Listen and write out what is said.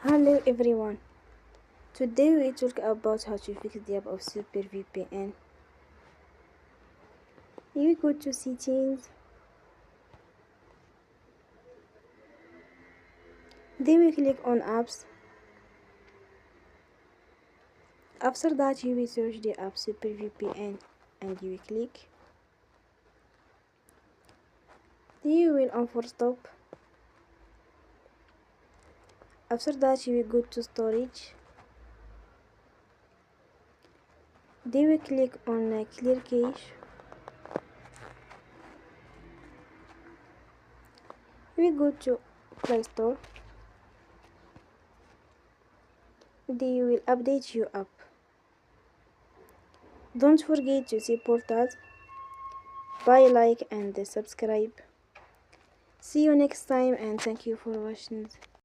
Hello everyone. Today we talk about how to fix the app of SuperVpn. Here we go to settings. Then we click on apps. After that you will search the app SuperVpn and you will click. Then you will on for stop. After that you will go to storage. Then we click on clear cache. We go to Play Store. Then you will update your app. Don't forget to support us by like and subscribe. See you next time and thank you for watching.